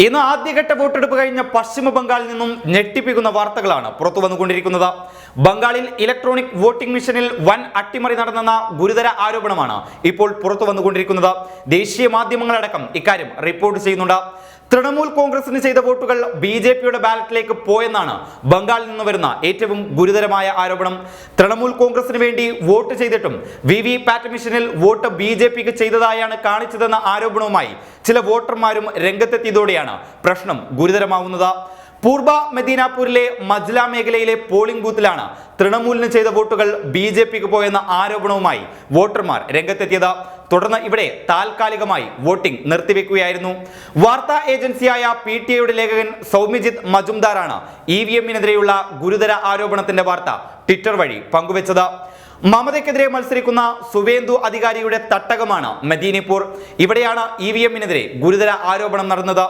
ഇന്ന് ആദ്യഘട്ട വോട്ടെടുപ്പ് കഴിഞ്ഞ പശ്ചിമ ബംഗാളിൽ നിന്നും ഞെട്ടിപ്പിക്കുന്ന വാർത്തകളാണ് പുറത്തു വന്നുകൊണ്ടിരിക്കുന്നത്. ബംഗാളിൽ ഇലക്ട്രോണിക് വോട്ടിംഗ് മെഷീനിൽ വൻ അട്ടിമറി നടന്നെന്ന ഗുരുതര ആരോപണമാണ് ഇപ്പോൾ പുറത്തു വന്നുകൊണ്ടിരിക്കുന്നത്. ദേശീയ മാധ്യമങ്ങളടക്കം ഇക്കാര്യം റിപ്പോർട്ട് ചെയ്യുന്നുണ്ട്. തൃണമൂൽ കോൺഗ്രസിന് ചെയ്ത വോട്ടുകൾ ബിജെപിയുടെ ബാലറ്റിലേക്ക് പോയെന്നാണ് ബംഗാളിൽ നിന്ന് വരുന്ന ഏറ്റവും ഗുരുതരമായ ആരോപണം. തൃണമൂൽ കോൺഗ്രസിന് വേണ്ടി വോട്ട് ചെയ്തിട്ടും വി പാറ്റ് മെഷീനിൽ വോട്ട് ബിജെപിക്ക് ചെയ്തതായാണ് കാണിച്ചതെന്ന ആരോപണവുമായി ചില വോട്ടർമാരും രംഗത്തെത്തിയതോടെയാണ് പ്രശ്നം ഗുരുതരമാവുന്നത്. പൂർബ മെദിനാപൂരിലെ മജ്ല മേഖലയിലെ പോളിംഗ് ബൂത്തിലാണ് തൃണമൂലിന് ചെയ്ത വോട്ടുകൾ ബിജെപിക്ക് പോയെന്ന ആരോപണവുമായി വോട്ടർമാർ രംഗത്തെത്തിയത്. തുടർന്ന് ഇവിടെ താൽക്കാലികമായി വോട്ടിംഗ് നിർത്തിവെക്കുകയായിരുന്നു. വാർത്താ ഏജൻസിയായ PTIയുടെ ലേഖകൻ സൗമ്യജിത്ത് മജുംദാറാണ് EVMനെതിരെയുള്ള ഗുരുതര ആരോപണത്തിന്റെ വാർത്ത ട്വിറ്റർ വഴി പങ്കുവച്ചത്. മമതയ്ക്കെതിരെ മത്സരിക്കുന്ന സുവേന്ദു അധികാരിയുടെ തട്ടകമാണ് മെദിനിപൂർ. ഇവിടെയാണ് EVMനെതിരെ ഗുരുതര ആരോപണം നടന്നത്.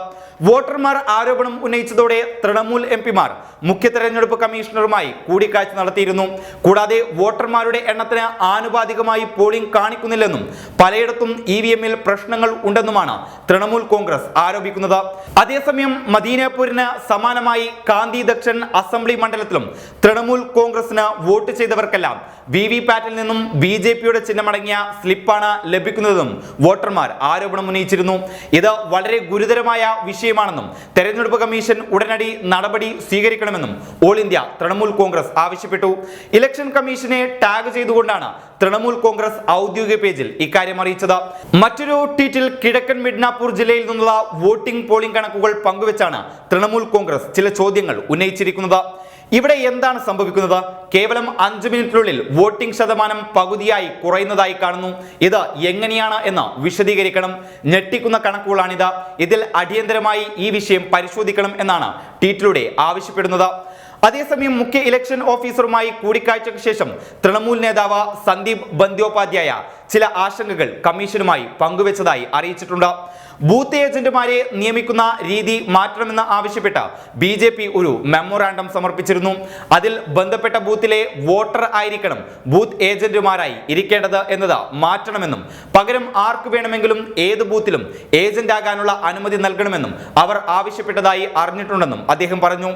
വോട്ടർമാർ ആരോപണം ഉന്നയിച്ചതോടെ തൃണമൂൽ MPമാർ മുഖ്യ തെരഞ്ഞെടുപ്പ് കമ്മീഷണറുമായി കൂടിക്കാഴ്ച നടത്തിയിരുന്നു. കൂടാതെ വോട്ടർമാരുടെ എണ്ണത്തിന് ആനുപാതികമായി പോളിംഗ് കാണിക്കുന്നില്ലെന്നും പലയിടത്തും EVMൽ പ്രശ്നങ്ങൾ ഉണ്ടെന്നുമാണ് തൃണമൂൽ കോൺഗ്രസ് ആരോപിക്കുന്നത്. അതേസമയം മദീനപൂരിന് സമാനമായി കാന്തി ദക്ഷൻ അസംബ്ലി മണ്ഡലത്തിലും തൃണമൂൽ കോൺഗ്രസിന് വോട്ട് ചെയ്തവർക്കെല്ലാം VVപാറ്റിൽ നിന്നും BJPയുടെ ചിഹ്നമടങ്ങിയ സ്ലിപ്പാണ് ലഭിക്കുന്നതെന്നും വോട്ടർമാർ ആരോപണം ഉന്നയിച്ചിരുന്നു. ഇത് വളരെ ഗുരുതരമായ വിഷയമാണെന്നും തെരഞ്ഞെടുപ്പ് കമ്മീഷൻ ഉടനടി നടപടി സ്വീകരിക്കണമെന്നും ഓൾ ഇന്ത്യ തൃണമൂൽ കോൺഗ്രസ് ആവശ്യപ്പെട്ടു. ഇലക്ഷൻ കമ്മീഷനെ ടാഗ് ചെയ്തുകൊണ്ടാണ് തൃണമൂൽ കോൺഗ്രസ് ഔദ്യോഗിക പേജിൽ ഇക്കാര്യം അറിയിച്ചത്. മറ്റൊരു ട്വീറ്റിൽ കിഴക്കൻ മിഡ്നാപൂർ ജില്ലയിൽ നിന്നുള്ള വോട്ടിംഗ് പോളിംഗ് കണക്കുകൾ പങ്കുവച്ചാണ് തൃണമൂൽ കോൺഗ്രസ് ചില ചോദ്യങ്ങൾ ഉന്നയിച്ചിരിക്കുന്നത്. ഇവിടെ എന്താണ് സംഭവിക്കുന്നത്? കേവലം 5 മിനിറ്റിനുള്ളിൽ വോട്ടിംഗ് ശതമാനം പകുതിയായി കുറയുന്നതായി കാണുന്നു. ഇത് എങ്ങനെയാണ് എന്ന് വിശദീകരിക്കണം. ഞെട്ടിക്കുന്ന കണക്കുകളാണിത്. ഇതിൽ അടിയന്തരമായി ഈ വിഷയം പരിശോധിക്കണം എന്നാണ് ട്വീറ്റിലൂടെ ആവശ്യപ്പെടുന്നത്. അതേസമയം മുഖ്യ ഇലക്ഷൻ ഓഫീസറുമായി കൂടിക്കാഴ്ചയ്ക്ക് ശേഷം തൃണമൂൽ നേതാവ് സന്ദീപ് ബന്ദ്യോപാധ്യായ ചില ആശങ്കകൾ കമ്മീഷനുമായി പങ്കുവച്ചതായി അറിയിച്ചിട്ടുണ്ട്. ബൂത്ത് ഏജന്റുമാരെ നിയമിക്കുന്ന രീതി മാറ്റണമെന്ന് ആവശ്യപ്പെട്ട് BJP ഒരു മെമ്മോറാണ്ടം സമർപ്പിച്ചിരുന്നു. അതിൽ ബന്ധപ്പെട്ട ബൂത്തിലെ വോട്ടർ ആയിരിക്കണം ബൂത്ത് ഏജന്റുമാരായി ഇരിക്കേണ്ടത് എന്നത് മാറ്റണമെന്നും പകരം ആർക്ക് വേണമെങ്കിലും ഏത് ബൂത്തിലും ഏജന്റ് ആകാനുള്ള അനുമതി നൽകണമെന്നും അവർ ആവശ്യപ്പെട്ടതായി അറിഞ്ഞിട്ടുണ്ടെന്നും അദ്ദേഹം പറഞ്ഞു.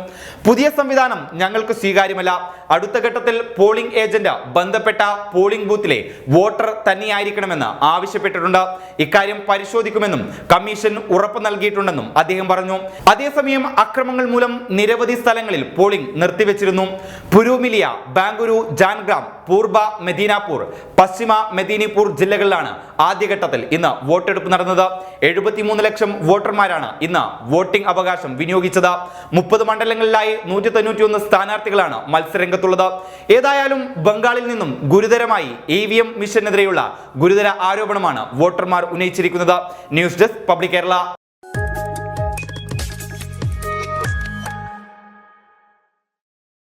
പുതിയ സംവിധാനം ഞങ്ങൾക്ക് സ്വീകാര്യമല്ല. അടുത്ത ഘട്ടത്തിൽ പോളിംഗ് ഏജന്റ് ബന്ധപ്പെട്ട പോളിംഗ് ബൂത്തിലെ വോട്ടർ തന്നെയായിരിക്കണമെന്ന് ആവശ്യപ്പെട്ടിട്ടുണ്ട്. ഇക്കാര്യം പരിശോധിക്കുമെന്നും കമ്മീഷൻ ഉറപ്പ് നൽകിയിട്ടുണ്ടെന്നും അദ്ദേഹം പറഞ്ഞു. അതേസമയം അക്രമങ്ങൾ മൂലം നിരവധി സ്ഥലങ്ങളിൽ പോളിംഗ് നിർത്തിവെച്ചിരുന്നു. പുരുമിലിയ, ബാംഗുരു, ജാൻഗ്രാം, പൂർബ മെദിനാപൂർ, പശ്ചിമ മെദിനിപൂർ ജില്ലകളിലാണ് ആദ്യഘട്ടത്തിൽ ഇന്ന് വോട്ടെടുപ്പ് നടന്നത്. 73 ലക്ഷം വോട്ടർമാരാണ് ഇന്ന് വോട്ടിംഗ് അവകാശം വിനിയോഗിച്ചത്. 30 മണ്ഡലങ്ങളിലായി 191 സ്ഥാനാർത്ഥികളാണ് മത്സരരംഗത്തുള്ളത്. ഏതായാലും ബംഗാളിൽ നിന്നും ഗുരുതരമായി EVM മിഷനെതിരെയുള്ള ഗുരുതര ആരോപണമാണ് വോട്ടർമാർ ഉന്നയിച്ചിരിക്കുന്നത്. News desk public Kerala.